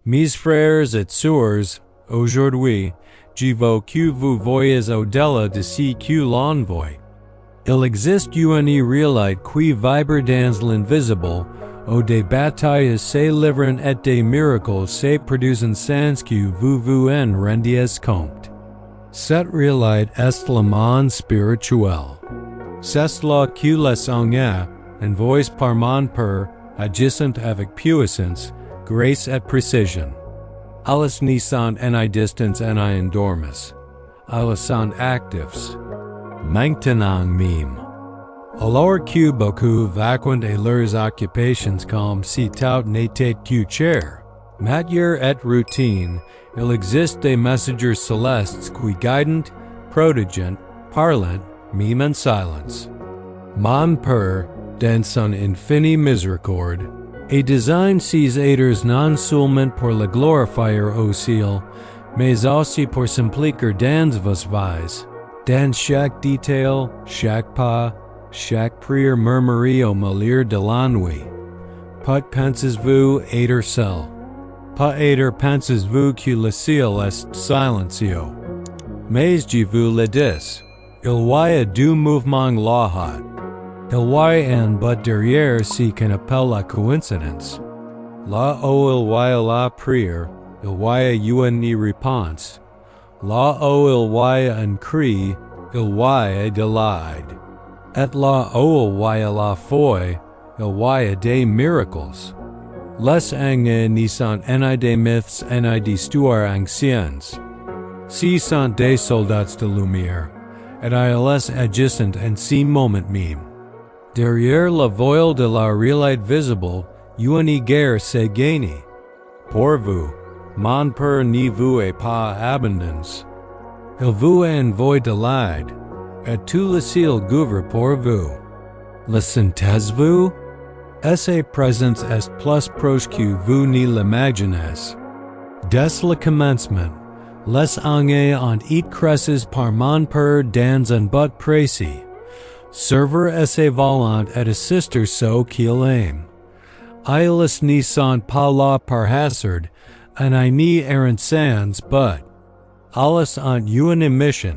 Mes frères et sœurs, aujourd'hui, je veux que vous voyez au-delà de ce que l'on voit. Il existe une réalité qui vibre dans l'invisible, où des batailles se livrent et des miracles se produisent sans que vous vous en rendiez compte. Cette réalité est le monde spirituel. C'est là que les anges, envoyés par mon Père, agissent avec puissance, grâce et précision. Alles ne sont en distance en endormis. Alles sont actifs. Maintenant même. Alors que beaucoup vacant et leurs occupations comme si tout n'était que chair, matière et routine, il existe des messengers célestes qui guident, produisent, parlent, même en silence. Mon Père, dans son infinie miséricorde, a design ces êtres non seulement pour le glorifier au ciel, mais aussi pour s'impliquer dans vos vies, dans chaque détail, chaque pas, chaque prière murmurée au milieu de la nuit. Pas pensez-vous être seul? Pas être pensez-vous que le ciel est silencieux? Mais je vous le dis, il y a deux mouvements là-haut. Il y a un but derrière ce qu'on appelle la coïncidence. Là où il y a la prière, il y a une réponse. Là où il y a un cri, il y a de l'aide. Et là où il y a la foi, il y a des miracles. Les anges ne sont en des mythes en des histoires anciennes. Ce sont des soldats de lumière, et ils agissent en ce moment même. Derrière le voile de la réalité visible, une guerre se gagne. Pour vous, mon Père ne vous est pas abondance. Il vous envoie de l'aide, et tout le ciel couvre pour vous. Le sentez-vous? Sa présence est plus proche que vous ne l'imaginez. Dès le commencement, les anges ont été créés par mon Père dans un but précis. Serveur sa volonté et assister ce qu'il aime. Ils ne sont pas là par hasard, et ne errent sans but. Ils ont une mission.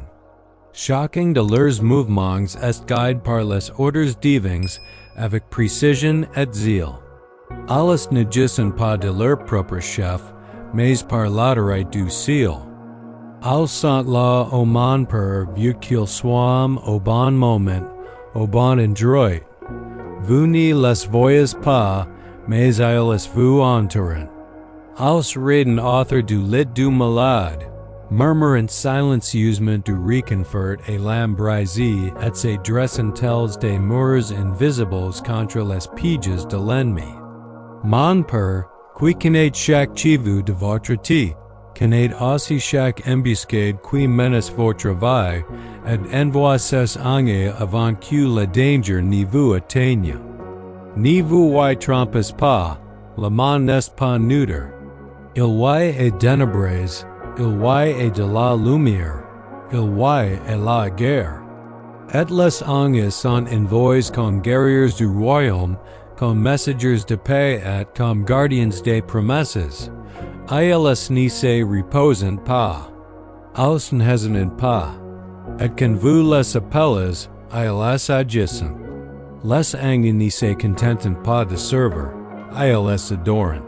Chacun de leurs mouvements est guidé par les ordres divins avec précision et zèle. Ils n'agissent pas de leur propre chef, mais par l'autorité du ciel. Ils sont là au mon Père vu qu'ils soient au bon moment, au bon endroit. Vous ne les voyez pas, mais ils vous entourent. Ils reden author du lit du malade, murmurent silencieusement du réconfort et l'embrasie et se dressent tels des murs invisibles contre les pièges de l'ennemi. Mon Père, qui connaît chaque cheveu de votre tête, connaît aussi chaque embuscade qui menace votre vie, et envoie ses anges avant que le danger ne vous atteigne. Ne vous y trompez pas, le monde n'est pas neutre. Il y a ténèbres, il y a de la lumière, il y a la guerre. Et les anges sont envoyés comme guerriers du royaume, comme messengers de paix et comme gardiens des promesses. Ils ne se reposent pas. Ils n'hésitent pas. Et quand vous les appelez, ils agissent. Les anges ne se contentent pas de servir, ils adorent.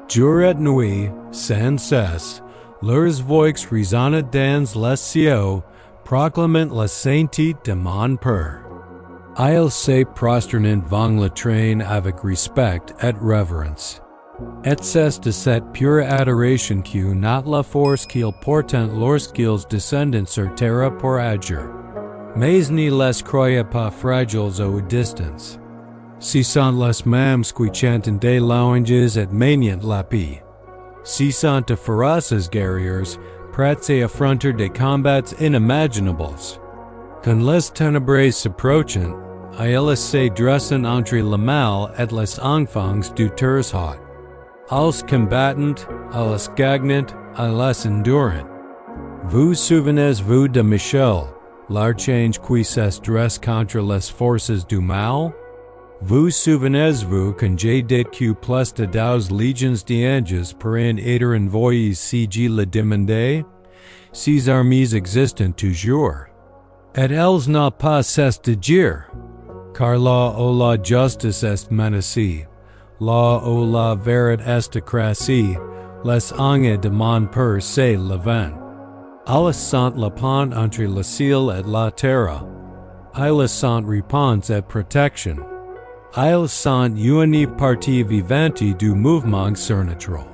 Jour et nuit, sans cesse, leurs voix résonnent dans les cieux, proclamant la sainteté de mon Père. Ils se prosternent devant le trône avec respect et révérence. Et c'est de cette pure adoration que not la force qu'ils portent lorsqu'ils descendent sur terre pour agir. Mais ne les croyez pas fragiles ou distance. Ce sont les mêmes qui chantent des louanges et maniant la paix. Ce sont de féroces guerriers, prêts à affronter des combats inimaginables. Quand les ténèbres s'approchent, ils se dressent entre le mal et les enfants du terre-haute. Ils combattent, ils gagnent, ils endurent. Vous souvenez-vous de Michel, l'archange qui se dresse contre les forces du mal? Vous souvenez-vous quand j'ai dit que plus de 12 légions d'anges pourraient être envoyées si je le demandais? Ces armées existent toujours. Et elles n'ont pas cessé de dire. Car là où la justice est menacée, là où la vérité est écrasée, les anges de mon père se levant. Ils sont le pont entre le ciel et la terre. Ils sont réponse et protection. Ils sont une partie vivante du mouvement surnaturel.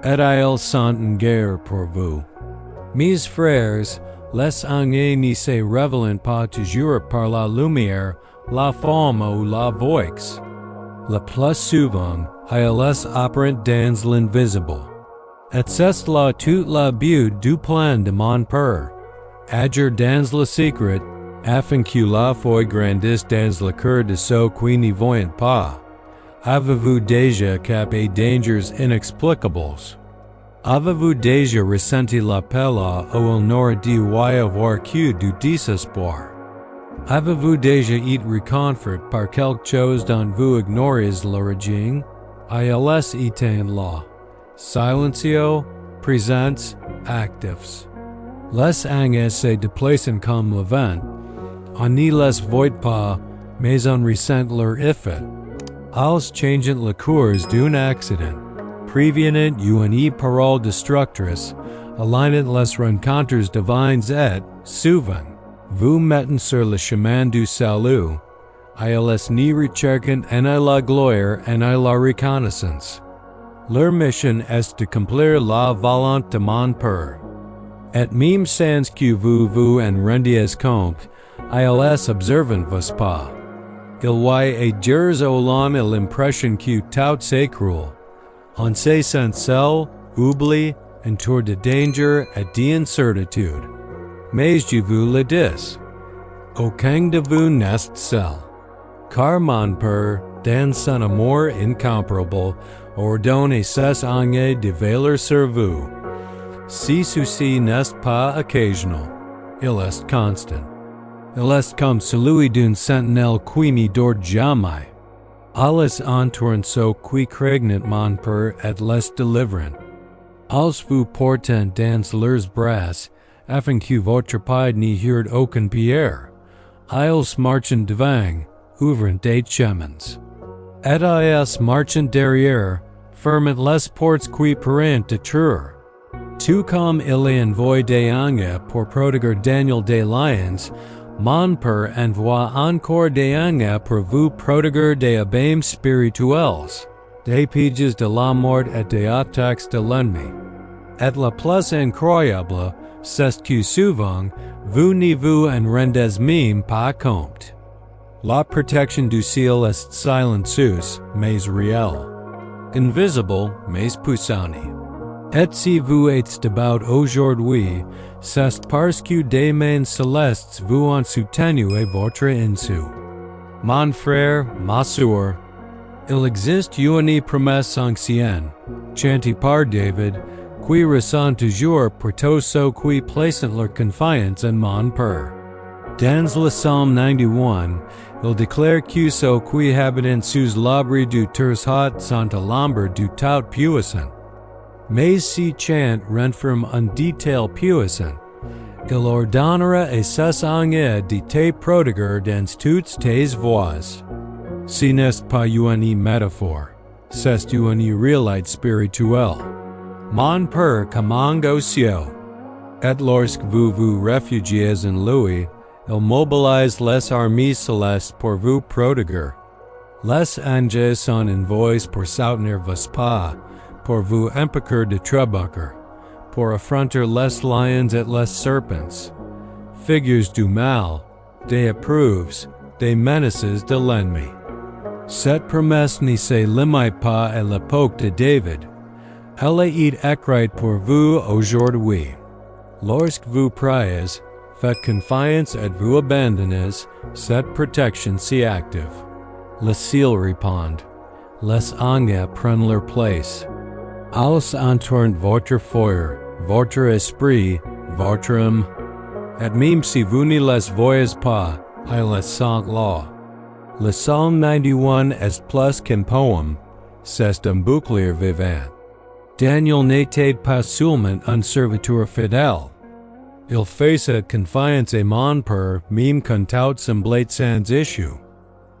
Et ils sont en guerre pour vous. Mes frères, les anges ne se révèlent pas toujours par la lumière, la forme ou la voix. Le plus souvent, ils opèrent dans l'invisible. Et c'est là toute la beauté du plan de mon père. Agir dans le secret, afin que la foi grandisse dans le cœur de ceux qui n'y voient pas. Avez-vous déjà capé dangers inexplicables? Avez-vous déjà ressenti l'appel au honneur de avoir que du désespoir? Avez-vous déjà été réconfort par quelque chose dont vous ignorez l'origine? Ils étaient là. Silencio, présents, actifs. Les anges se déplacent comme le vent. On ne les voit pas, mais on ressent leur effet. Ils changent le cours d'un accident. Préviennent une parole destructrice, alignent les rencontres divines et, souvent, vous mettent sur le chemin du salut. Ils n'y recherchent en la gloire en la reconnaissance. Leur mission est d'accomplir la volonté de mon Père. Et même sans que vous en rendiez compte, ils observent vos pas. Ils voient et dire au long l'impression que tout s'écroule. On se sent seul, oublié, entouré de danger et d'incertitude. Mais je vous le dis, aucun de vous n'est seul. Car mon Père, dans son amour incomparable, ordonne ses anges de veiller sur vous. Si ceci n'est pas occasionnel, il est constant. Il est comme celui d'une sentinelle qui ne dort jamais. Ils entourent ceux qui craignent mon Père et les délivrent. Ils vous portent dans leurs bras, afin que votre pied n'y heurde aucune pierre. Ils marchent devant, ouvrant des chemins. Et ils marchent derrière, ferment les portes qui pourraient détruire. Tout comme il envoie des anges pour protéger Daniel des lions, mon Père envoie encore des anges pour vous protéger des abîmes spirituels, des pièges de la mort et des attaques de l'ennemi. Et le plus incroyable, c'est que souvent, vous ne vous en rendez même pas compte. La protection du ciel est silencieuse, mais réelle. Invisible, mais puissante. Et si vous êtes debout aujourd'hui, c'est parce que des mains célestes vous ont soutenu votre insu. Mon frère, ma sœur, il existe une promesse ancienne, chantée par David, qui ressent toujours pour tous ceux qui placent leur confiance en mon Père. Dans le psaume 91, il déclare que ceux qui habitent sous l'abri du Très-Haut sont à l'ombre du Tout-Puissant. Mais si chant renferme un détail puissant, il ordonnera à ses anges de te protéger dans toutes tes voies. Ce n'est pas une métaphore, c'est une réalité spirituelle. Mon Père commande aux cieux. Et lorsque vous vous réfugiez en lui, il mobilise les armées célestes pour vous protéger. Les anges sont envoyés pour soutenir vos pas, pour vous empêcher de trébucher, pour affronter les lions et les serpents. Figures du mal, des épreuves, des menaces de l'ennemi. Cette promesse ne se limite pas à l'époque de David. Elle est écrite pour vous aujourd'hui. Lorsque vous priez, faites confiance et vous abandonnez, cette protection si active. Le ciel répond. Les anges prennent leur place. Ils entourent votre feu, votre esprit, votre âme. Et même si vous ne les voyez pas, ils sont là. Le Psalm 91 est plus qu'un poème, c'est un bouclier vivant. Daniel n'était pas seulement un serviteur fidèle. Il faisait confiance à mon père, même quand tout semblait sans issue.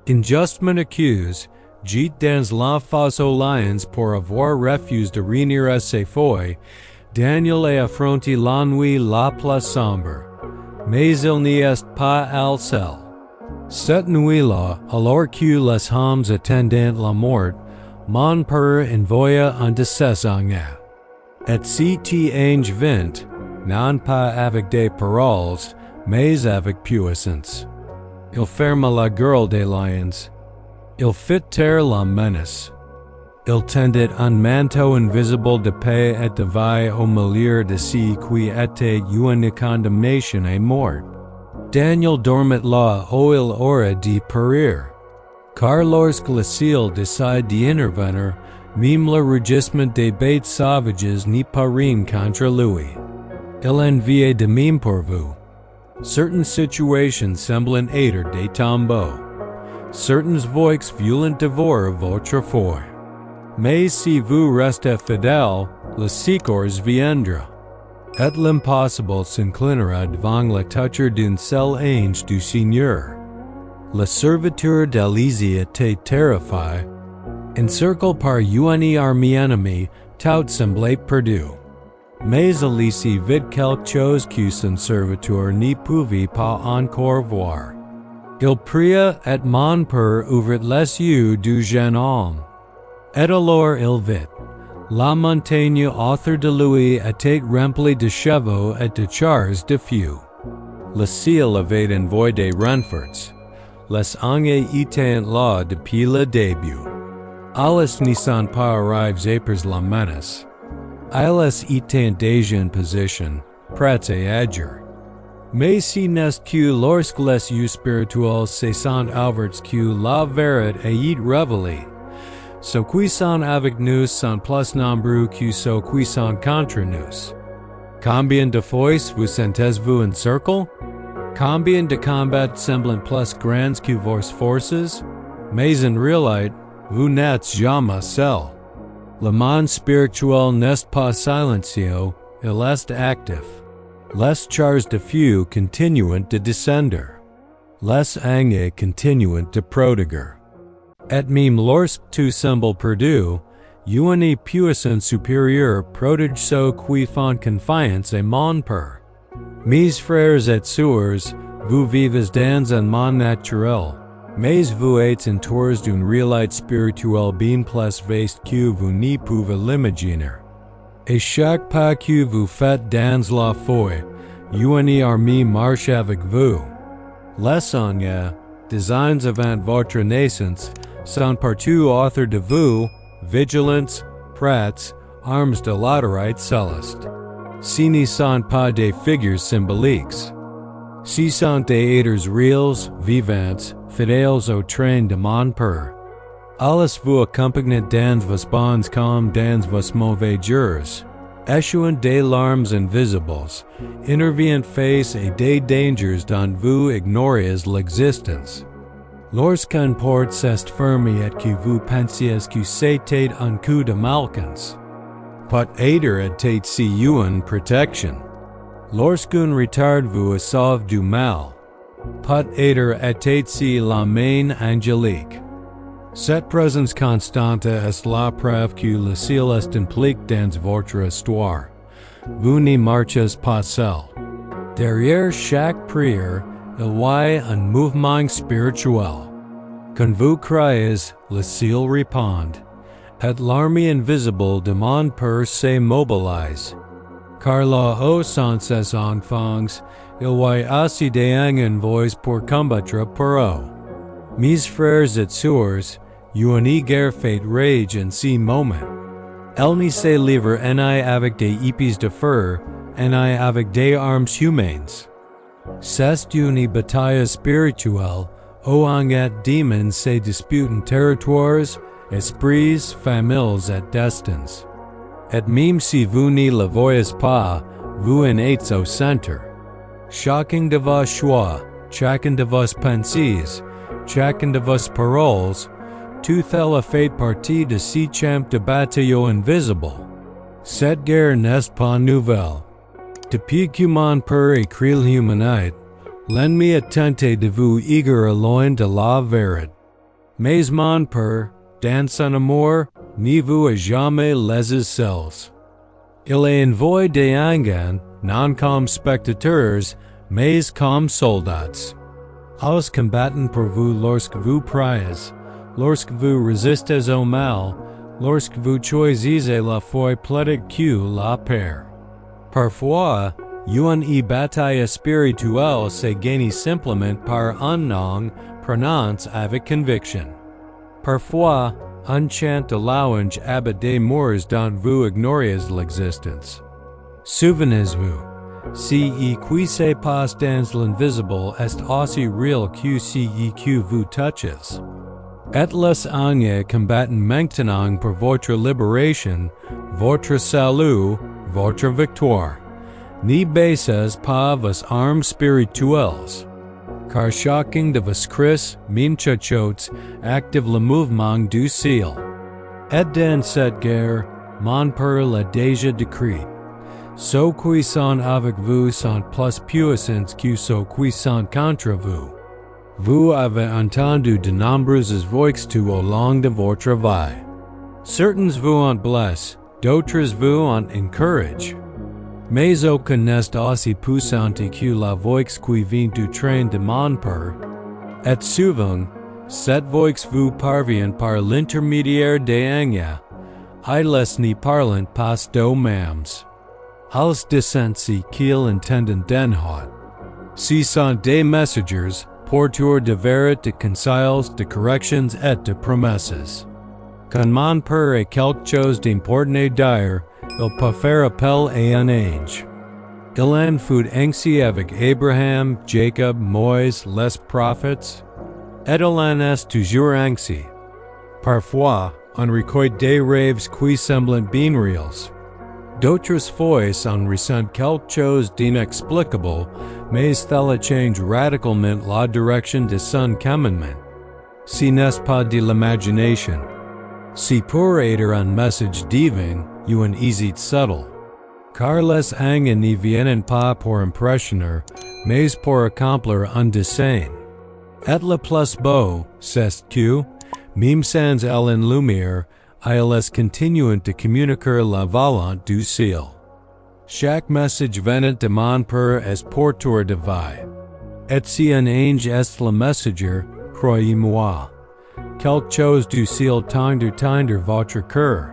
Injustement accusé, Jeet dans la fosse aux lions pour avoir refusé de réunir à ses feuilles, Daniel a affronté l'ennui la plus sombre. Mais il n'y est pas al seul. Cette nuit-là, alors que les hommes attendaient la mort, mon père envoya un décessant. Et c'était ange 20, non pas avec des paroles, mais avec puissance. Il ferma la gueule des lions. Il fit taire la menace. Il tendait un manteau invisible de paix et de vie au milieu de ceux qui étaient une condamnation à mort. Daniel dormait là où il aurait dû périr. Car lorsque le ciel décide d'intervenir, même le rugissement des bêtes sauvages n'y peut rien contre lui. Il enviait de même pour vous. Certaines situations semblant être des tombeaux. Certaines voix violentes dévorent votre foi. Mais si vous restez fidèle, le secours viendra. Et l'impossible s'inclinera devant le toucher d'un seul ange du Seigneur. Le serviteur d'Élisée était terrifié. Encerclé par une armée ennemie, tout semblait perdu. Mais Élisée vit quelque chose que son serviteur ne pouvait pas encore voir. Il pria et mon père ouvrit les yeux du jeune homme. Et alors il vit. La montagne autour de lui était remplie de chevaux et de chars de feu. Le ciel avait envoyé des renforts. Les anges étaient là depuis le début. Alles ne sont pas arrivés après la menace. Ils étaient déjà en position, prêts à agir. Mais si n'est que lorsque les yeux spirituels se sont ouverts que la vérité est révélée. Ceux qui sont avec nous sont plus nombreux que ceux qui sont contre nous. Combien de fois vous sentez-vous en cercle? Combien de combats semblent plus grands que vos forces? Mais en réalité, vous n'êtes jamais seul. Le monde spirituel n'est pas silencieux, il est actif. Les chars de feu continuent de descendre. Les anges continuent de prodiguer. Et même lorsque tout semble perdu, une puissance supérieure prodigue ceux qui font confiance à mon père. Mes frères et sœurs, vous vivez dans un monde naturel, mais vous êtes entourés d'une réalité spirituelle bien plus vaste que vous ne pouvez l'imaginer. Et chaque pas que vous faites dans la foi, une armée marche avec vous. Les anges, désigns avant votre naissance, sont partout autour de vous, vigilants, prêts, armes de latérite céleste. Ce ne sont pas des figures symboliques. Ce sont des êtres réels, vivants, fidèles au train de mon père. Alles vous accompagne dans vos bons comme dans vos mauvais jours. Échouant des larmes invisibles, intervient face à des dangers dont vous ignorez l'existence. Lorsqu'un port s'est fermé et que vous pensiez que c'était un coup de malchance, peut-être était-ce une protection. Lorsqu'un retard vous sauve du mal, peut-être était-ce la main angélique. Cette présence constante est la preuve que le ciel est impliqué dans votre histoire. Vous ne marchez pas seul. Derrière chaque prière, il y a un mouvement spirituel. Quand vous criez, le ciel répond, et l'armée invisible de mon père se mobilise. Car là où sont ses enfants, il y a assez d'envois pour combattre pour eux. Mes frères et sœurs, une guerre fait rage en ce moment. Elle ne se livre ni avec des épées de feu, ni avec des armes humaines. C'est une bataille spirituelle où anges démons se disputent territoires, esprits, familles et destins. Et même si vous ne le voyez pas, vous en êtes au centre. Chacun de vos choix, chacun de vos pensées, chacun de vos paroles, tout la fait partie de si champ de bataille invisible. Cette guerre n'est pas nouvelle. Depuis que mon père écrit l'humanité, l'ennemi a tenté de vous égarer loin de la vérité. Mais mon père, dans son amour, ne vous a jamais laissé seuls. Il a envoyé des anges, non comme spectateurs, mais comme soldats. Aux combattants pour vous lorsque vous priez, lorsque vous résistez au mal, lorsque vous choisissez la foi plutôt que la peur. Parfois, une bataille spirituelle se gagne simplement par un non prononce avec conviction. Parfois, un chant de louange habite des morts dont vous ignorez l'existence. Souvenez-vous, ce qui se passe dans l'invisible est aussi réel que ce que vous touchez. Et les anges combattent maintenant pour votre libération, votre salut, votre victoire. Ne baissez pas vos armes spirituelles. Car chacun de vos cris, muchachots, active le mouvement du ciel. Et dans cette guerre, mon père l'a déjà décrit. Ceux qui sont avec vous sont plus puissants que ceux qui sont contre vous. Vous avez entendu de nombreuses voix au long de votre vie. Certains vous ont blessé, d'autres vous ont encouragé. Mais aucun n'est aussi puissant que la voix qui vient du train de mon père. Et souvent, cette voix vous parvient par l'intermédiaire des anges. Ils ne parlent pas d'eux-mêmes. Ils disent qu'ils entendent den hot. Ce sont des messengers, porteurs de vérité, de conseils, de corrections et de promesses. Quand mon père a quelque chose d'important à dire, il peut faire appel à un ange. Il en fut ainsi avec Abraham, Jacob, Moïse, les prophètes. Et il en est toujours ainsi. Parfois, on recueille des rêves qui semblent bien réels. D'autres fois, on ressent quelque chose d'inexplicable, mais cela change radicalement la direction de son commandement. Ce n'est pas de l'imagination. Si pour être un message divin, une easy subtle. Car les anges ne viennent pas pour impressionner, mais pour accomplir un dessein. Et le plus beau, c'est que, même sans elle en lumière, ils continuent de communiquer la volonté du ciel. Chaque message venant de mon père est porteur de vie. Et si un ange est le messager, croyez-moi, quelque chose du ciel tendre votre cœur.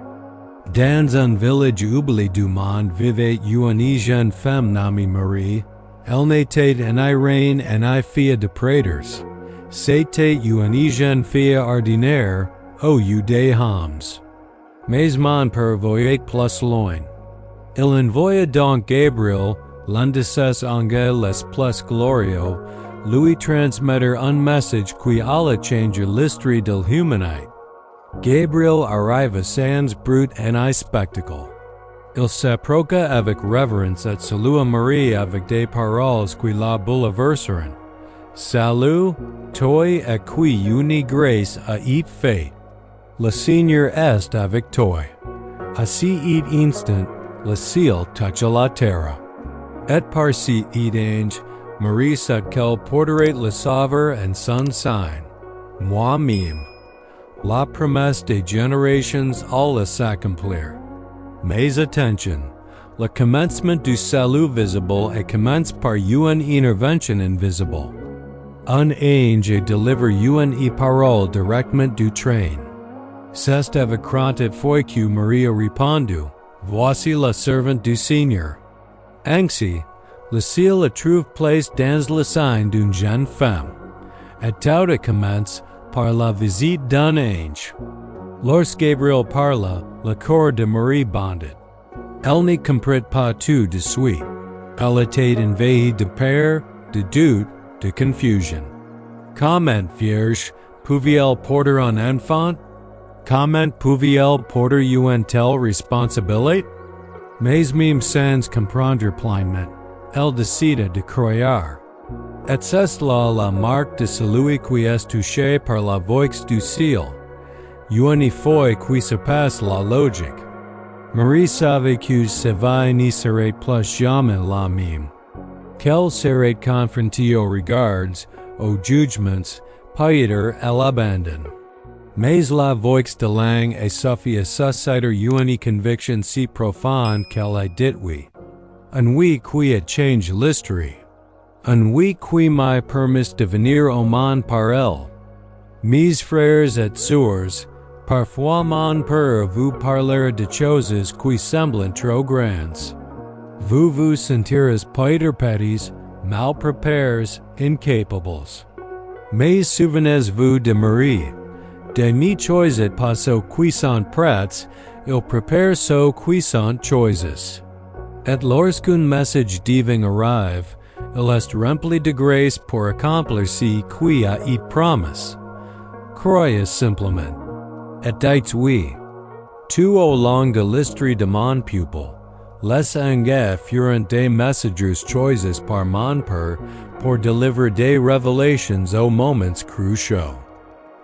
Dans un village oublié du monde vivait une jeune femme nommée Marie. Elle n'était en reine en fille de prêtres. C'était une jeune fille ordinaire, au des hommes. Mais mon père voyait plus loin. Il envoya donc Gabriel, l'un de ses anges les plus glorieux, lui transmettre un message qui allait changer l'histoire de l'humanité. Gabriel arriva sans brute et spectacle. Il s'approcha avec révérence et salua Marie avec des paroles qui la bouleversèrent. Salut, toi et qui une grâce a été faite. Le Seigneur est avec toi. À ce instant, le ciel toucha la terre. Et par ce ange, Marie sait qu'elle porterait le sauveur en son sein. Moi-même. La promesse des générations allait s'accomplir. Mais attention, le commencement du salut visible commence par une intervention invisible. Un ange délivre une parole directement du train. C'est avec grande foi que Marie a répondu, voici la servante du Seigneur. Ainsi, le ciel trouve place dans le sein d'une jeune femme. Et tout commence par la visite d'un ange. Lorsque Gabriel parla, le corps de Marie bondit. Elle ne comprit pas tout de suite. Elle était envahie de peur, de doute, de confusion. Comment, vierge, pouvait-elle porter un enfant? Comment pouvait-elle porter une telle responsabilité? Mais même sans comprendre pleinement, elle décida de croire. Et c'est là la marque de celui qui est touché par la voix du ciel. Une foi qui surpasse la logique. Marie savait que ce va n'y serait plus jamais la même. Qu'elle serait confrontée aux regards, aux jugements, piéter à l'abandon. Mais la voix de langue et Sophie susciter une conviction si profonde qu'elle a dit oui. Un oui qui a changé l'histoire. Un oui qui m'a permis de venir au monde par elle. Mes frères et sœurs, parfois mon père vous parlera de choses qui semblent trop grandes. Vous vous sentirez peut-être petits, mal préparés, incapables. Mais souvenez-vous de Marie. De mes choses pas so qui sont prêtes, il prépare so qui sont choses. Et lorsqu'un message divin arrive, il est rempli de grâce pour accomplir ce qui a été promis. Croyez simplement. Et dites oui. Tout au long de l'histoire de mon pupille, les anges furent des messengers choisis par mon père pour délivrer des révélations aux moments cruciaux.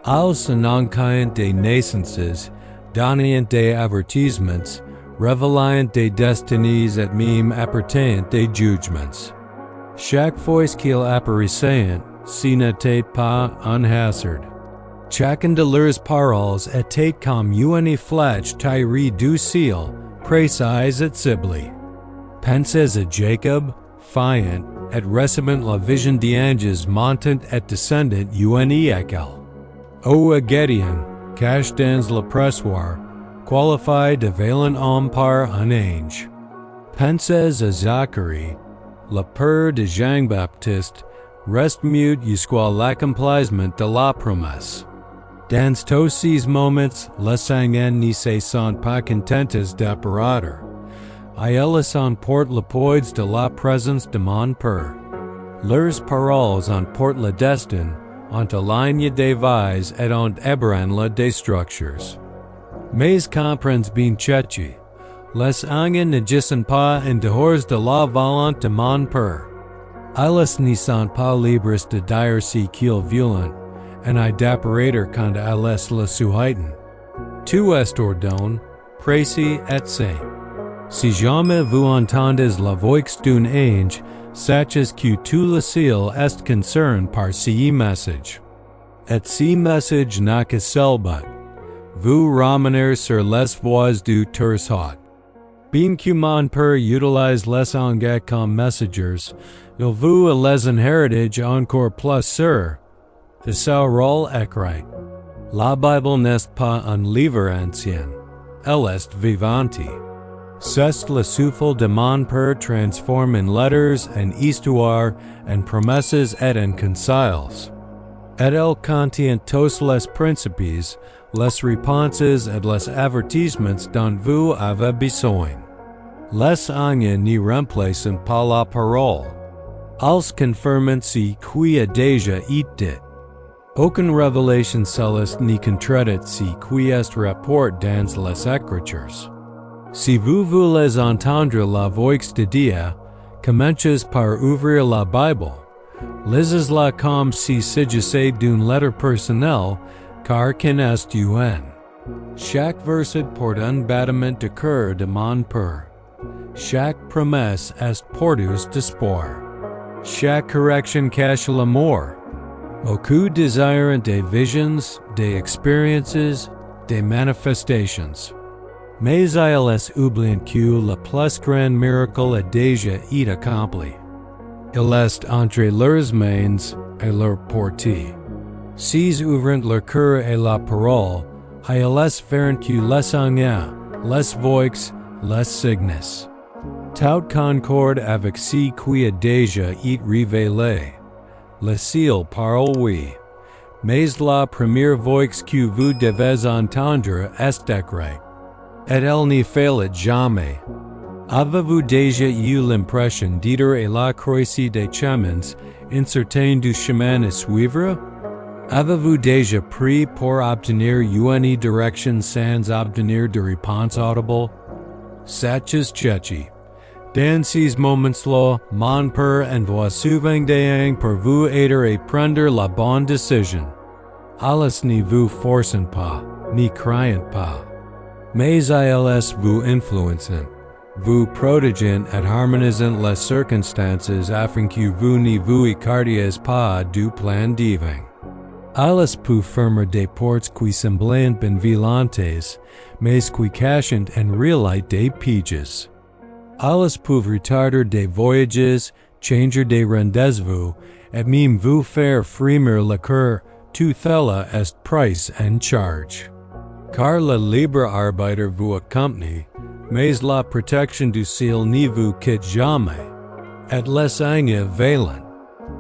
Ils annoncent des naissances, donnant des avertissements, révélant des destinies et même apportant des jugements. Chaque fois qu'ils apparaissaient, ce n'était pas un hasard. Chacun de leurs paroles était comme une flèche tirée du ciel, précise et ciblée. Pensez à Jacob, fiant et recevant la vision d'anges montant et descendant une école. Ou à Gédéon, caché dans le pressoir, qualifié de vaillant homme par un ange. Pensez à Zacharie, le père de Jean-Baptiste, reste mute jusqu'à l'accomplissement de la promesse. Dans tous ces moments, les anges ne se sont pas contents d'apparaître. Ils emportent le poids de la présence de mon père. Leurs paroles emportent le destin, ont aligne des vies et ont ébranlé des structures. Mais comprends bien ceci, les anges ne gisent pas en dehors de la volonté de mon père. Ils ne sont pas libres de dire ce qu'ils veulent, et d'apparaître quand ils le souhaitent. Tout est ordonné, précis et saint. Si jamais vous entendez la voix d'un ange, sachez que tout le ciel est concerné par ce message. Et ce message n'a que seul but. Vous ramener sur les voies du Terre. Bien que mon père utilise les anges comme messengers, il vous les inhéritage encore plus sûr. De ce rôle écrit. La Bible n'est pas un livre ancien. Elle est vivante. C'est le souffle de mon père transforme en lettres, en histoires, en promesses et en conseils. Et elle contient tous les principes, les réponses et les avertissements dont vous avez besoin. Les anges ne remplacent pas la parole. Ils confirment ce qui a déjà été dit. Aucune révélation céleste ne contredit ce qui est rapport dans les Écritures. Si vous voulez entendre la voix de Dieu, commencez par ouvrir la Bible. Lisez-la comme si s'agissait d'une lettre personnelle, car qu'en est une. Chaque verset porte un battement de cœur de mon père. Chaque promesse est porteuse d'espoir. Chaque correction cache l'amour. Beaucoup désirent des visions, des expériences, des manifestations. Mais ils oublient que le plus grand miracle a déjà été accompli. Il est entre leurs mains et leur portée. S'ils ouvrent leur cœur et la parole, ils verront que les anges, les voix, les signes. Tout concorde avec ce qui a déjà été révélé. Le ciel parle oui. Mais la première voix que vous devez entendre est écrite. Et elle ne faillit jamais. Avez-vous déjà eu l'impression d'être à la croisée des chemins, incertain du chemin à suivre? Avez-vous déjà pris pour obtenir une direction sans obtenir de réponse audible? Sachez ceci. Dan ces moments-là, mon père envoie souvent des pour vous aider à prendre la bonne décision. Alles ne vous forcent pas, ni crient pas. Mais ils vous influencent, vous produisent et harmonisent les circonstances afin que vous ne vous écartiez pas du plan divin. Ils peuvent fermer des portes qui semblent bienveillantes, mais qui cachent en réalité des pièges. Ils peuvent retarder des voyages, changer des rendez-vous, et même vous faire frémir le cœur, tout cela est pris en charge. Car le libre arbitre vous accompagne, mais la protection du ciel ne vous quitte jamais. Et les anges veillent.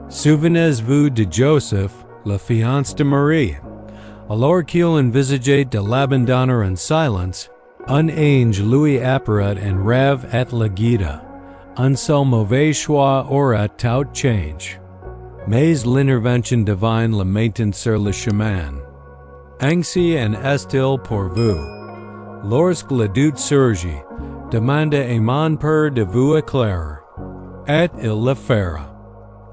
Souvenez-vous de Joseph, le fiancé de Marie. Alors qu'il envisageait de l'abandonner en silence, un ange lui apparaît en rêve et le guida. Un seul mauvais choix aura tout change. Mais l'intervention divine le maintient sur le chemin. Ainsi en est-il pour vous. Lorsque le doute surgit, demandez à mon Père de vous éclairer. Et il le fera.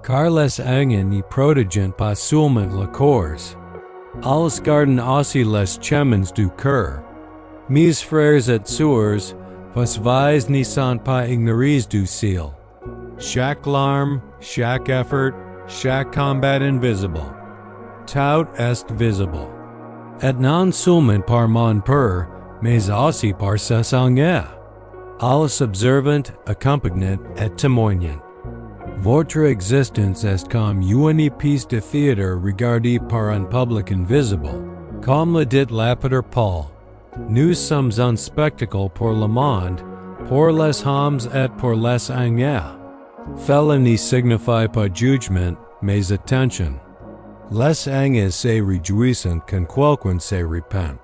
Car les anges ne prodigent pas seulement le corps. Ils gardent aussi les chemins du cœur. Mes frères et sœurs, vos vies ne sont pas ignorées du ciel. Chaque larme, chaque effort, chaque combat invisible. Tout est visible. Et non seulement par mon Père, mais aussi par ses anges. Ils observent, accompagnent et témoignent. Votre existence est comme une pièce de théâtre regardée par un public invisible. Comme le dit l'apôtre Paul, nous sommes un spectacle pour le monde, pour les hommes et pour les anges. Cela ne signifie pas jugement, mais attention. Les anges se réjouissent quand quelqu'un se repent.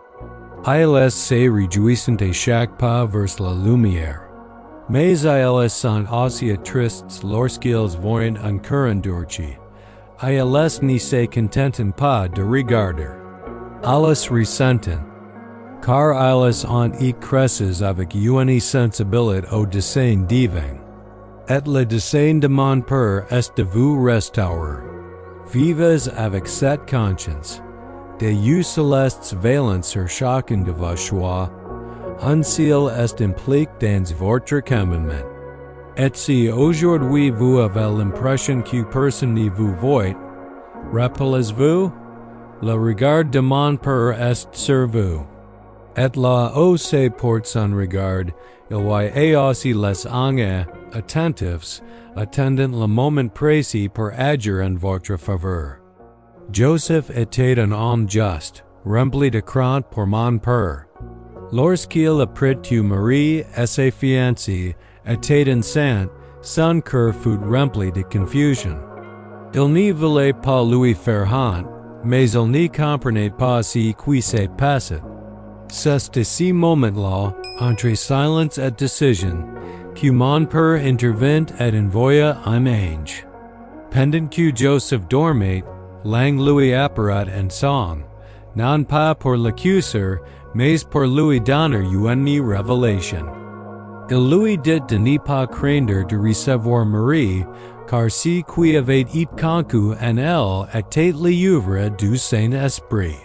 Ils se réjouissent à chaque pas vers la lumière. Mais ils sont aussi tristes lorsqu'ils voient un cœur endurci. Ils ne se contentent pas de regarder. Ils ressentent. Car ils ont cresces avec une sensibilité au dessein divin. Et le dessein de mon Père est de vous restaurer. Vivez avec cette conscience. Des yeux célestes veillant sur chacun de vos choix. Un ciel est impliqué dans votre commandement. Et si aujourd'hui vous avez l'impression que personne ne vous voit, rappelez-vous, le regard de mon Père est sur vous. Et là où se porte son regard, il voit aussi les anges, attentifs, attendant le moment précis pour agir en votre faveur. Joseph était un homme juste, rempli de crainte pour mon Père. Lorsqu'il apprit que Marie et ses fiancés étaient enceintes, son cœur fut rempli de confusion. Il ne voulait pas lui faire honte, mais il ne comprenait pas ce qui s'est passé. C'est de ce moment-là, entre silence et décision, que mon Père intervint et envoya un ange. Pendant que Joseph dormait, l'ange lui apparat en song, non pas pour l'accuser, mais pour lui donner une révélation. Il lui dit de ne pas craindre de recevoir Marie, car ce qui avait conçu en elle était l'œuvre du Saint-Esprit.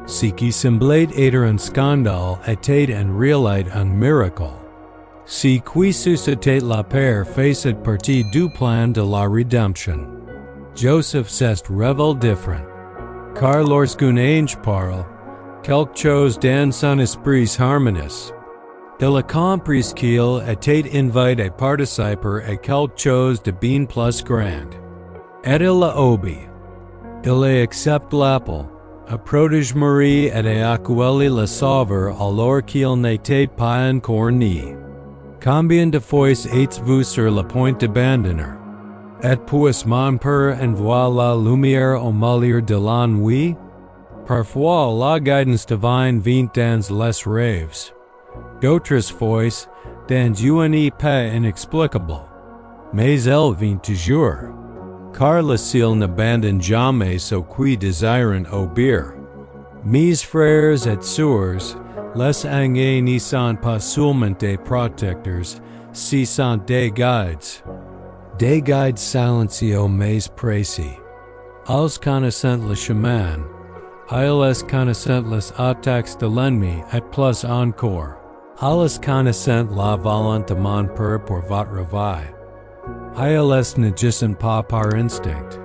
Ce qui semblait être un scandale était en réalité un miracle. Ce qui suscitait la peur faisait partie du plan de la rédemption. Joseph s'est révélé différent. Car lorsqu'un ange parle, quelque chose dans son esprit harmonieux. Il a compris qu'il était invité à participer à quelque chose de bien plus grand. Et il a obéi. Il a accepté l'appel, a protégé Marie et a accueilli le Sauveur alors qu'il n'était pas encore né. Combien de fois êtes-vous sur le point d'abandonner? Et puis mon Père envoie la lumière au milieu de l'ennui? Parfois la guidance divine vient dans les rêves. D'autres fois, dans une paix inexplicable. Mais elle vient toujours. Car le ciel n'abandonne jamais ceux qui désirent obéir. Mes frères et sœurs, les anges ne sont pas seulement des protecteurs, si sont des guides. Des guides silencio mais précis. Ils connaissent le chemin. Ils connaissent les attaques de l'ennemi et plus encore. Ils connaissent la volonté de mon père pour votre vie. Ils n'agissent pas par instinct.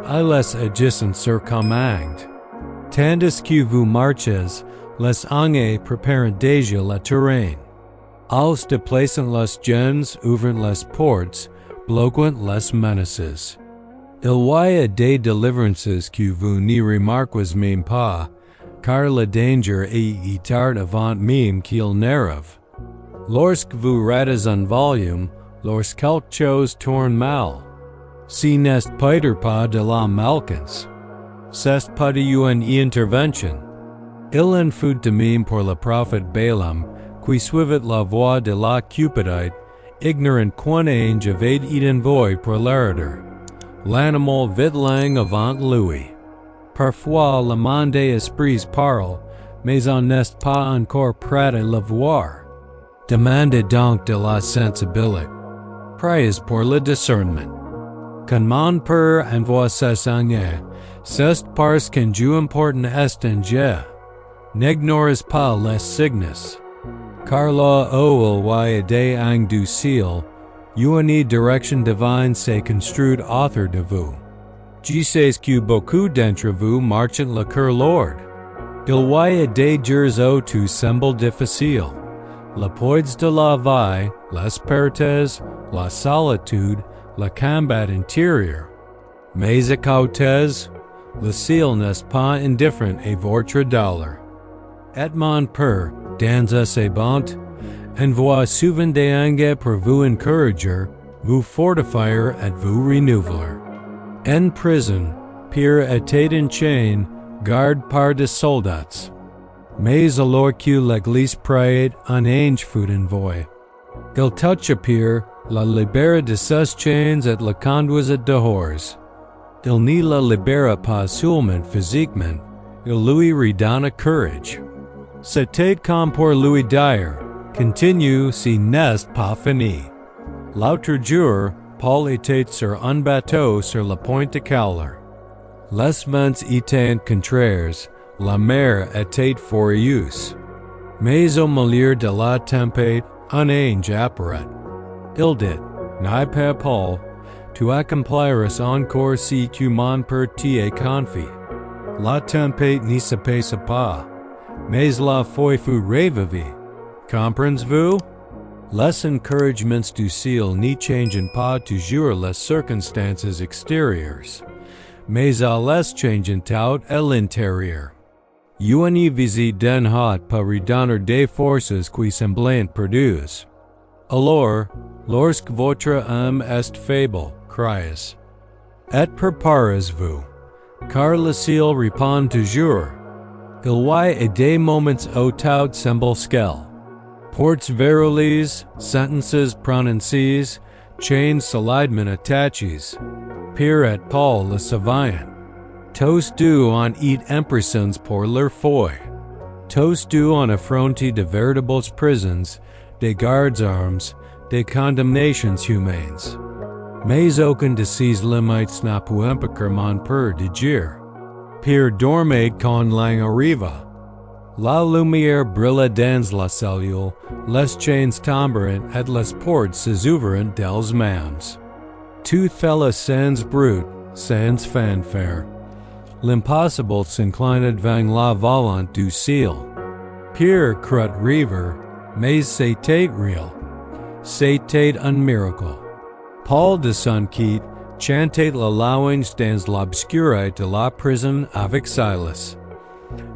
Ils agissent sur commande. Tandis que vous marchez, les anges préparent déjà le terrain. Ils déplacent les gens, ouvrent les portes, bloquent les menaces. Il y a des délivrances que vous ne remarquez même pas, car le danger est tard avant même qu'il n'arrive. Lorsque vous ratez un volume, lorsque quelque chose tourne mal, ce n'est pas de la malchance. C'est pas une intervention. Il en fut de même pour le prophète Balaam, qui suivit la voie de la cupidite, ignorant qu'un ange avait été envoyé pour l'arrêter. L'animal vit lang avant lui. Parfois le monde des esprits parle, mais on n'est pas encore prêt à le voir. Demandez donc de la sensibilité. Priez pour le discernement. Quand mon père envoie ses anges, c'est parce qu'un Dieu important est en Dieu. N'ignores pas les signes. Car là où il y a des anges du ciel, une direction divine s'est construite autour de vous. Je sais que beaucoup d'entre vous marchent le cœur lourd. Il y a des jours où tout semble difficile. Le poids de la vie, les pertes, la solitude, le combat intérieur. Mais écoutez, le ciel n'est pas indifférent à votre dollar. Et mon père, dans ses bontés, envoie souvent des anges pour vous encourager, vous fortifier et vous renouveler. En prison, Pierre était en chaîne, gardé par des soldats. Mais alors que l'église priait, un ange fut envoyé. Il toucha Pierre, la libéra de ses chaînes et le conduisit dehors. Il ne la libéra pas seulement physiquement, il lui redonna courage. C'était comme pour lui dire, continue si n'est pas fini. L'autre jour, Paul était sur un bateau sur le point de caler. Les vents étant contraires, la mer était furieuse. Mais au milieu de la tempête, un ange apparaît. Il dit, n'aie pas Paul, tu accompliras encore si tu mon père t'y est confié. La tempête ne se passe pas, mais la foi fut revivée. Comprenez-vous? Les encouragements du ciel ne changent pas toujours les circonstances extérieures, mais elles changent tout à l'intérieur. Une visite d'un hôte peut redonner des forces qui semblant perdues. Alors, lorsque votre âme est faible, criez, et préparez-vous, car le ciel répond toujours. Il y a des moments où tout semble scale. Portes verrouillées, sentences prononcées, chains solidement attachées. Pierre et Paul le savaient. Tous deux ont été impressionnés pour leur foi. Tous deux ont affronté de véritables prisons, des gardes armes, des condamnations humaines. Mais aucun de ces limites n'a pu empêcher mon père de dire. Pierre dormait quand l'an arriva. La lumière brilla dans la cellule, les chains tombèrent et les portes s'ouvrirent d'elles-mêmes. Tout fut sans bruit, sans fanfare. L'impossible s'inclinait devant la volonté du ciel. Pierre crut rêver, mais c'était réel. C'était un miracle. Paul de son quitte chantait la louange dans l'obscurité de la prison avec Silas.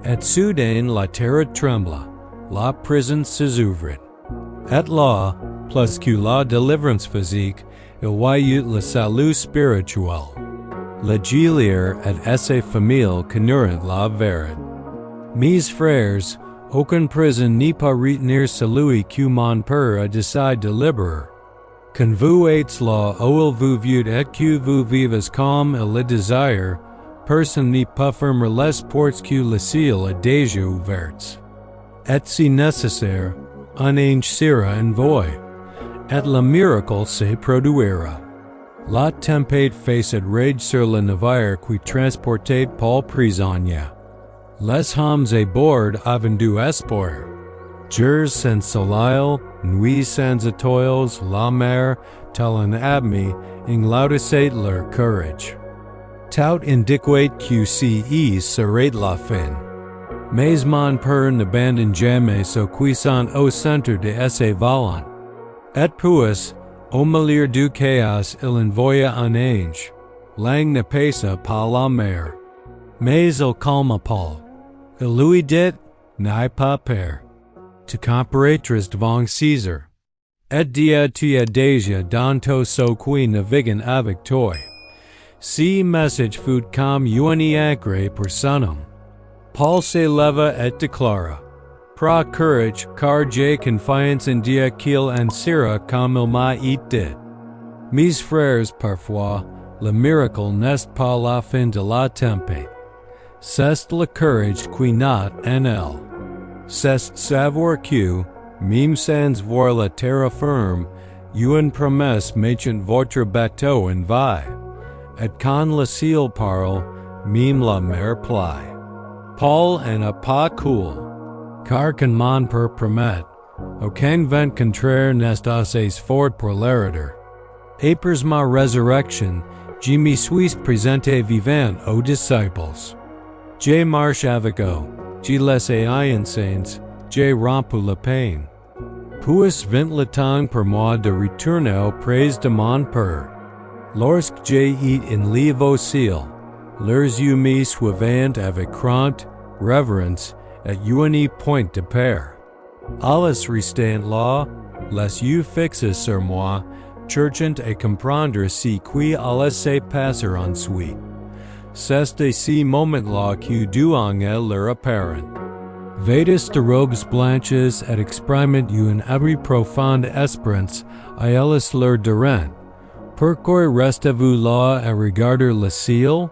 Et soudain la terre trembla, la prison s'ouvrit. Et là, plus que la délivrance physique, il y eut le salut spirituel. Le geôlier et ses familles connurent la vérité. Mes frères, aucune prison n'est pas retenir celui que mon père a décidé de libérer. Quand vous êtes là où il vous vient et que vous vivez comme il le désire, personne ne peut fermer les portes que le ciel a déjà ouvertes. Et si nécessaire, un ange sera envoyé. Et le miracle se produira. La tempête facet rage sur le navire qui transportait Paul prisonnier. Les hommes à bord avaient du espoir. Jours sans soleil, nuits sans étoiles, la mer, tel un abîme, engloutissait leur courage. Tout indiquait que ce serait la fin. Mais mon père n'abandonne jamais sa cuisson au centre de ses volants. Et puis, au milieu du chaos, il envoya un ange. Lang ne passa pas la mer. Mais il calma Paul. Il lui dit, n'aie pas peur. Tu comparaîtras devant César. Et dia tu as déjà dans ton so qui naviguant avec toi. Ce message fut comme une ancre pour son homme. Paul se leva et déclara, Prends courage, car j'ai confiance en Dieu qu'il en sera comme il m'a dit. Mes frères, parfois, le miracle n'est pas la fin de la tempête. C'est le courage qui naît en elle. C'est savoir que, même sans voir la terre ferme, une promesse maintient votre bateau en vie. Et quand le ciel parle, même la mer plaît. Paul en a pas cool. Car quand mon père promet, aucun vent contraire n'est assez fort pour l'erreur. Après ma résurrection, je me suis présenté vivant aux disciples. J'ai marché avec eux, j'ai laissé insens, j'ai rompu le pain. Puis vint le temps pour moi de retourner auprès de mon père. Lorsque j'ai été en live au ciel, leurs yeux me suivant avec crainte, révérence, et une point de paix. Alles restant là, les yeux fixés sur moi, cherchant à comprendre ce qui allait se passer ensuite. C'est de ces moments-là que du angel leur apparent. Vêtus de robes blanches et expérimentent une abri profonde espérance à elles leur dirant. Pourquoi restez-vous là à regarder le ciel?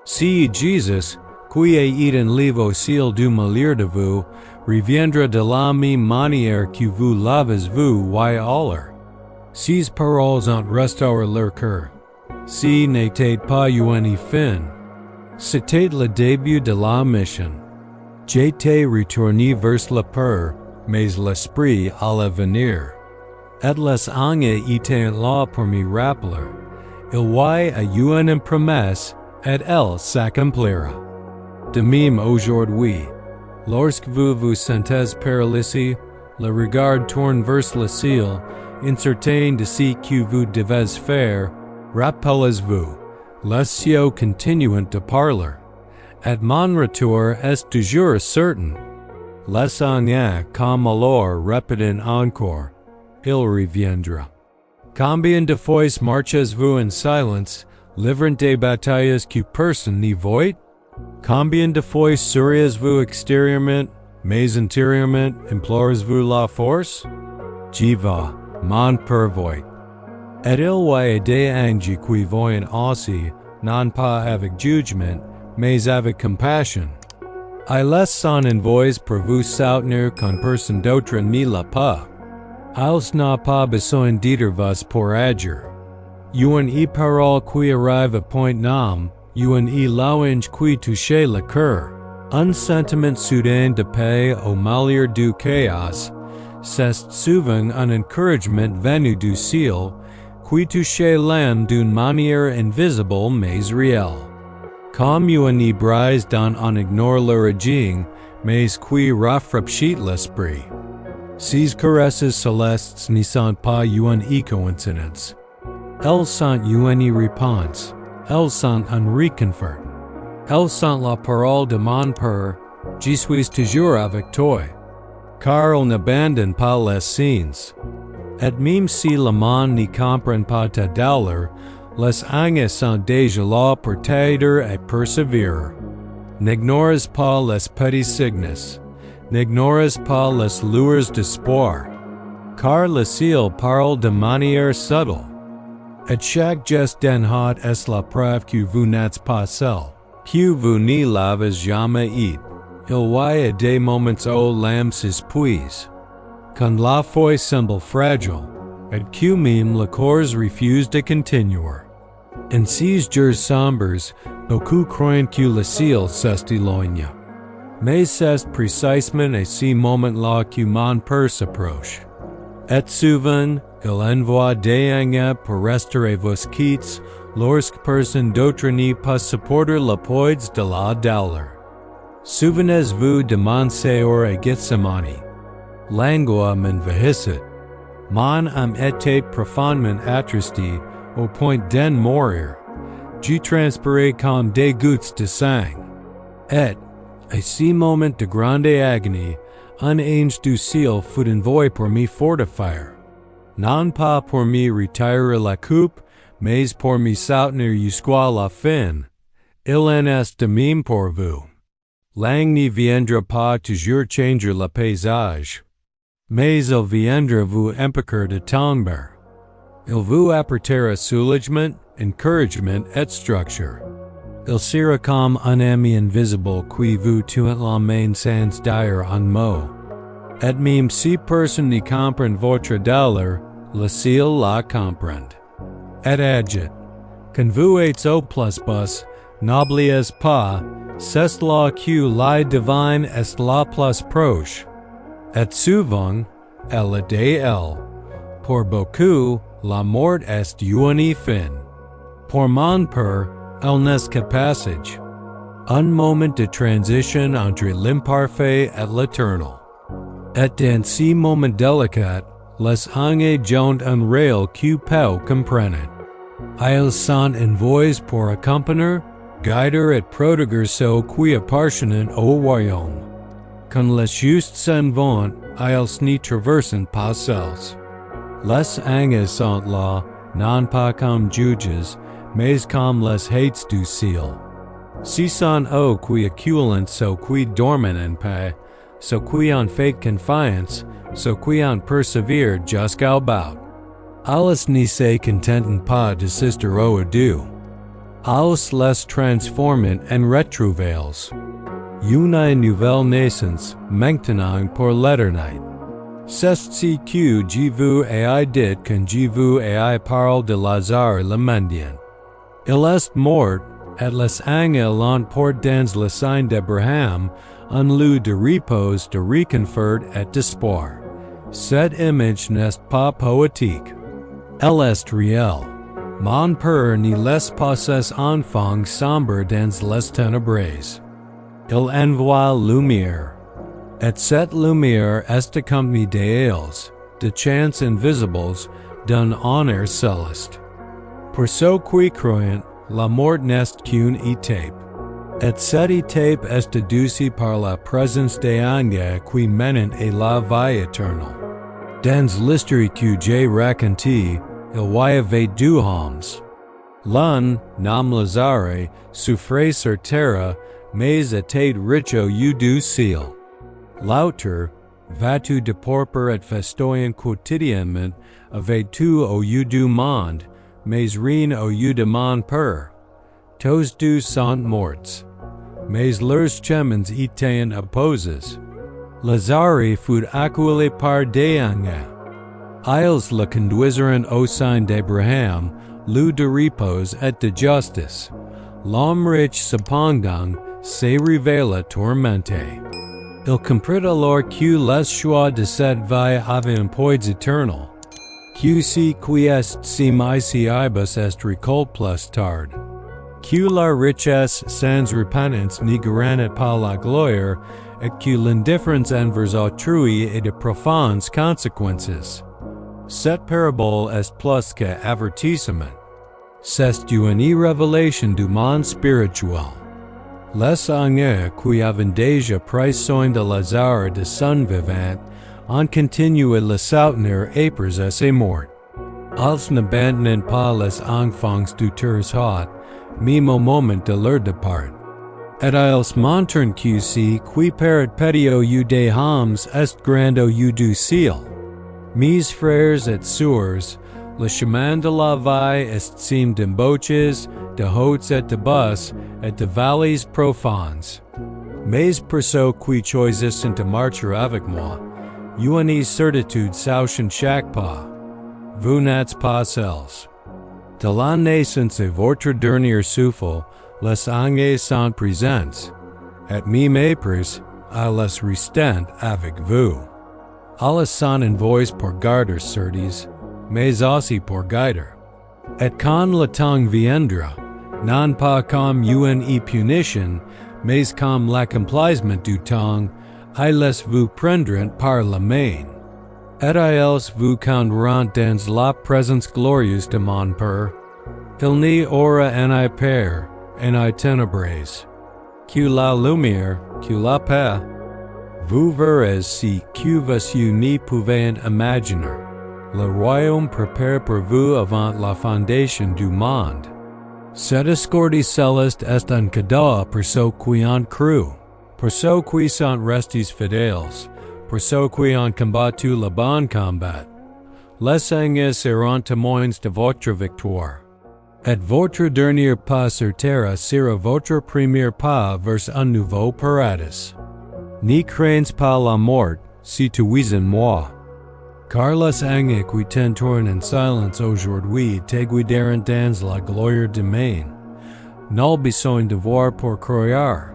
Si Jésus, qui est en live au ciel du milieu de vous, reviendra de la même manière que vous l'avez vu alors. Ces paroles ont restauré leur cœur. Ce n'était pas une fin. C'était le début de la mission. J'étais retourné vers le Père, mais l'Esprit allait venir. Et les anges étaient là pour me rappeler. Il y a une promesse, et elle s'accomplira. De même aujourd'hui, lorsque vous vous sentez paralysé, le regard tourne vers le ciel, incertain de ce que vous devez faire, rappelez-vous, les cieux continuent de parler, et mon retour est toujours certain. Les anges, comme alors, répètent encore, il reviendra. Combien de fois marchez-vous en silence, livrant des batailles que personne ne voit? Combien de fois seriez-vous extérieurement, mais intérieurement implorez-vous la force? J'y vais, mon père voit. Et il y a des anges qui voient aussi, non pas avec jugement, mais avec compassion. I laisse son envois pour vous soutenir quand personne d'autre ne l'a pas. Ils n'a pas besoin d'être vos pour agir. Une parole qui arrive à point nomme, une louange qui touche le cœur, un sentiment soudain de paix au milieu du chaos, c'est souvent un encouragement venu du ciel, qui touche l'âme d'une manière invisible mais réelle. Comme une brise dont on ignore l'origine, mais qui rafraîchit l'esprit. Ces caresses célestes ne sont pas une coïncidence. Elles sont une réponse. Elles sont un réconfort. Elles sont la parole de mon Père, je suis toujours avec toi. Car on n'abandonne pas les signes. Et même si le monde ne comprend pas ta douleur, les anges sont déjà là pour t'aider et persévérer. N'ignores pas les petits signes. N'ignores pas les lueurs d'espoir. Car le ciel parle de manière subtle. Et chaque geste d'un hôte est la preuve que vous n'êtes pas seul, que vous ne l'avez jamais été. Il y a des moments où l'âme s'épuise. Quand la foi semble fragile, At Q meme le corps refused de continuer. En ces jours sombres, beaucoup croient que le ciel s'éloigne. Mais c'est précisément à ce moment-là que mon père s'approche. Et souvent, il envoie des anges pour restaurer vos quittes, lorsque personne d'autre n'est pas supporter le poids de la douleur. Souvenez-vous de mon séjour à Gethsemane. L'angoisse m'envahissait. Mon âme était profondément attristé au point d'en mourir. J'y transpirais comme des gouttes de sang. Et, à ce moment de grande agonie, un ange du ciel fut envoyé pour me fortifier. Non pas pour me retirer la coupe, mais pour me soutenir jusqu'à la fin. Il en est de même pour vous. L'ange ne viendra pas toujours changer le paysage. Mais il viendra vous empêcher de tomber. Il vous apportera soulagement, encouragement et structure. Il sera comme un ami invisible qui vous tient la main sans dire un mot. Et même si personne ne comprend votre douleur, le ciel la comprend. Et agit. Quand vous êtes au plus bas, n'oubliez pas, c'est là que la divine est la plus proche. Et souvent, elle est d'elle. Pour beaucoup, la mort est une fin. Pour mon père, elle n'est que passage. Un moment de transition entre l'imparfait et l'éternel. Et dans ce moment délicat, les anges ont un réel que peut comprendre. Ils sont envoyés pour accompagner, guider et protéger ceux qui appartiennent au royaume. Quand les justes s'en vont, ils ne traversent pas seuls. Les anges sont là, non pas comme juges, mais comme les hates du ciel. Ce sont eux qui acculent ceux qui dorment en paix, ceux qui ont fait confiance, ceux qui ont persévéré jusqu'au bout. Ils ne se contentent pas de sister au adieu. Ils les transforment en retrouvailles. Une nouvelle naissance, maintenant pour l'éternité. C'est ce que je vous ai dit quand je vous ai parlé de Lazare le mendiant. Il est mort, et les anges l'emportent dans le sein d'Abraham, un lieu de repos, de réconfort et d'espoir. Cette image n'est pas poétique. Elle est réelle. Mon père ne laisse pas ses enfants sombrer dans les ténèbres. Il envoie lumière. Et cette lumière est accompagnée d'elles, de chants invisibles, d'un honneur céleste. Pour ceux qui croient, la mort n'est qu'une étape. Et cette étape est adoucie par la présence des anges qui mènent à la vie éternelle. Dans l'histoire que j'ai racontée, il y avait deux hommes. L'un, nom Lazare, souffrait sur terre, mais était riche au lieu du ciel. L'autre, vêtu de pourpre et festoyant quotidiennement, avait tout au lieu du monde, mais rien au lieu de mon père. Tous deux sont morts. Mais leurs chemins étaient opposés. Lazare fut accueilli par des anges. Ils le conduisirent au sein d'Abraham, lieu de repos et de justice. L'homme riche cependant se révéla tourmenté. Il comprit alors que les choix de cette vie avaient un poids éternel. Que ce qui est semisible est récolte plus tard. Que la richesse sans repentance ne garante pas la gloire, et que l'indifférence envers autrui ait de profondes conséquences. Cette parabole est plus qu'avertissement. C'est une révélation du monde spirituel. Les anges qui avaient déjà pris soin de Lazare de son vivant ont continué le soutenir après ses morts. Ils n'abandonnent pas les enfants du terre même au moment de leur départ. Et ils montrent que ce qui paraît petit au lieu des hommes est grand au lieu du ciel. Mes frères et sœurs, le chemin de la vie est semé d'embûches, de hautes et de basses, et de vallées profondes. Mais pour ceux qui choisissent de marcher avec moi, une certitude sauche chaque pas. vous n'êtes pas seuls. De la naissance et votre dernier souffle, les anges sont présents, et mes mépris, à les restant avec vous. Alles sont envoyés pour garder certes, mais aussi pour guider. Et quand le temps viendra, non pas comme une punition, mais comme l'accomplissement du temps, ils vous prendront par la main. Et ils vous conduiront dans la présence glorieuse de mon Père. Il n'y aura ni peur, ni ténèbres. Que la lumière, que la paix. Vous verrez si que vous n'y pouvez imaginer. Le royaume prépare pour vous avant la fondation du monde. Cette escorte céleste est un cadeau pour ceux qui ont cru, pour ceux qui sont restés fidèles, pour ceux qui ont combattu le bon combat. Les anges seront témoins de votre victoire. Et votre dernier pas sur terre sera votre premier pas vers un nouveau paradis. N'y crains pas la mort, si tu es en moi. Car les anges qui t'entourent en silence aujourd'hui te guideront dans la gloire demain. Nul besoin de voir pour croire.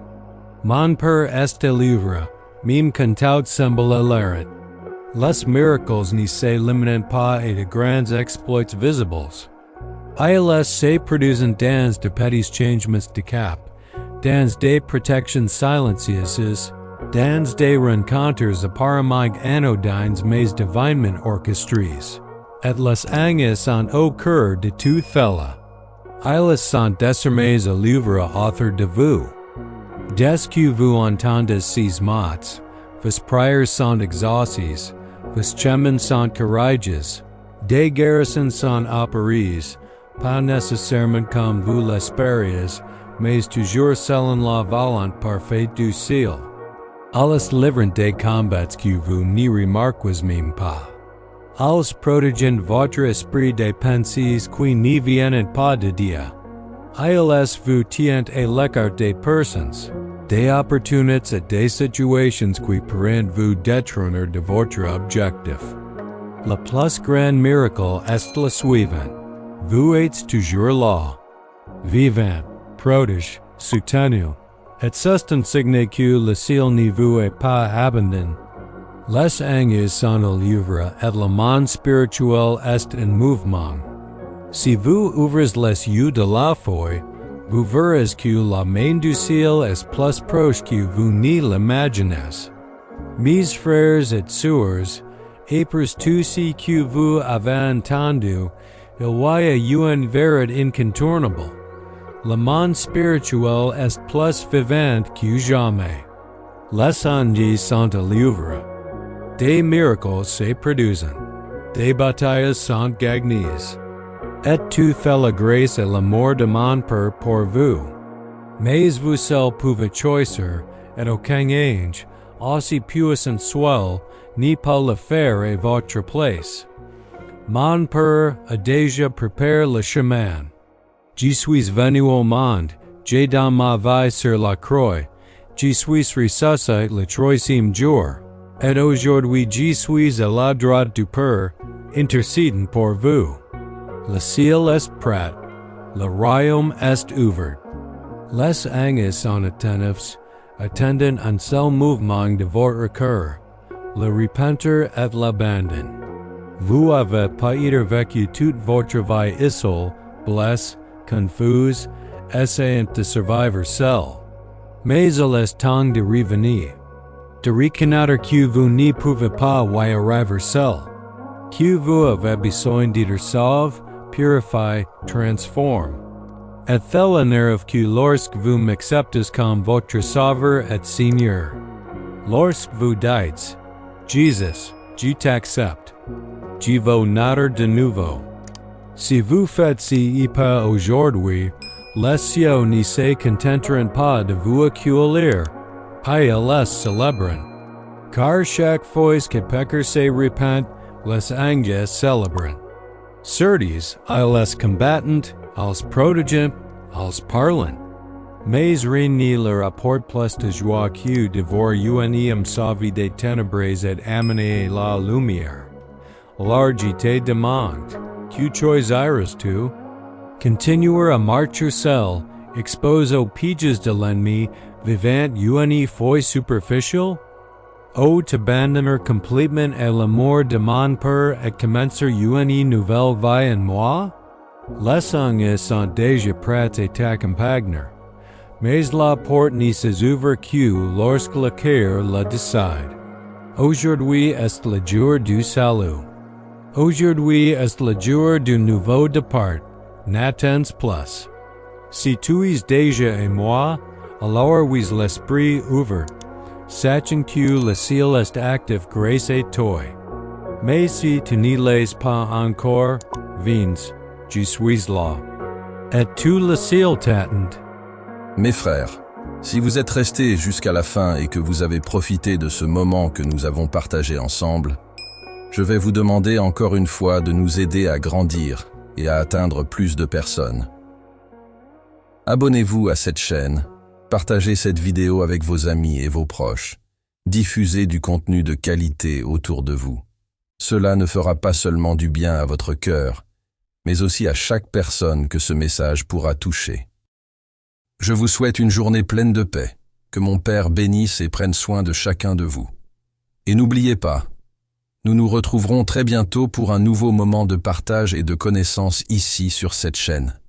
Mon Père est livre, même cantout semble l'errant. Les miracles n'y se limitent pas et de grands exploits visibles. Ils se produisent dans de petits changements de cap, dans des protections silencieuses, dans des rencontres apparemment anodines mais divinement orchestrées. Et les anges sont au cœur de tout cela. Ils sont désormais au livre author de vous. Dès que vous entendez ces mots, vos prières sont exaucées, vos chemins sont courageux, des garrisons sont apparues, pas nécessairement comme vous l'espériez, mais toujours selon la volonté parfaite du ciel. Alles livrant des combats que vous n'y remarquez même pas. Alles protégeant votre esprit des pensées qui n'y viennent pas de Dieu. Ils vous tiennent à l'écart des personnes, des opportunités et des situations qui pourraient vous détourner de votre objectif. Le plus grand miracle est le suivant. Vous êtes toujours là, vivant, prodige, soutenu, et c'est un signe que le ciel ne vous est pas abandonné. Les anges sont au livre et le monde spirituel est en mouvement. Si vous ouvrez les yeux de la foi, vous verrez que la main du ciel est plus proche que vous n'y l'imaginez. Mes frères et sœurs, après tout ce que vous avez entendu, il y a une vérité incontournable. Le monde spirituel est plus vivant que jamais. Les anges sont au livre. Des miracles se produisent. Des batailles sont gagnées. Et tout fait la grâce et l'amour de mon Père pour vous. Mais vous seul pouvez choisir, et aucun ange, aussi puissant soit, n'y peut le faire à votre place. Mon Père a déjà préparé le chemin. Je suis venu au monde, j'ai dans ma vie sur la croix, je suis ressuscité le troisième jour, et aujourd'hui je suis à la droite du Père, intercédant pour vous. Le ciel est prêt, le royaume est ouvert. Les anges sont attentifs, attendant un seul mouvement de votre cœur, le repentir et l'abandon. Vous avez peut-être vécu toute votre vie seul, blessé, confus, essayant de survivre seul. Mais il est temps de revenir. De reconnaître que vous n'y pouvez pas y arriver seul. Que vous avez besoin d'être sauvé, purifié, transformé. Et tel énerve que lorsque vous m'acceptez comme votre sauveur et Seigneur. Lorsque vous dites, Jesus, je t'accepte. Je veux naître de nouveau. Si vous faites ce pas aujourd'hui, les cieux ne se contenteront pas de vous accueillir, pas les célébrent. Car chaque fois que pécheur se repent, les anges célébrent. Certes, ils combattent, ils protègent, ils parlent. Mais rien ne leur apporte plus de joie que de voir un sauvé des ténèbres et amener la lumière. largité demande, que choisis tu? Continuer à marcher seul, expose aux pièges de l'ennemi, vivant une foi superficielle? Ou t'abandonner complètement à l'amour de mon père et commencer une nouvelle vie en moi? Les anges sont déjà prêts à t'accompagner, mais la porte ne s'ouvre que lorsque le cœur le décide. Aujourd'hui est le jour du salut. Aujourd'hui est le jour du nouveau départ. N'attends plus. Si tu es déjà en moi, alors oui l'esprit ouvert, sachant que le ciel est actif grâce à toi. Mais si tu ne l'es pas encore, viens, je suis là. Et tu le ciel t'attend. Mes frères, si vous êtes restés jusqu'à la fin et que vous avez profité de ce moment que nous avons partagé ensemble, je vais vous demander encore une fois de nous aider à grandir et à atteindre plus de personnes. Abonnez-vous à cette chaîne, partagez cette vidéo avec vos amis et vos proches, diffusez du contenu de qualité autour de vous. Cela ne fera pas seulement du bien à votre cœur, mais aussi à chaque personne que ce message pourra toucher. Je vous souhaite une journée pleine de paix, que mon Père bénisse et prenne soin de chacun de vous. Et n'oubliez pas, nous nous retrouverons très bientôt pour un nouveau moment de partage et de connaissance ici sur cette chaîne.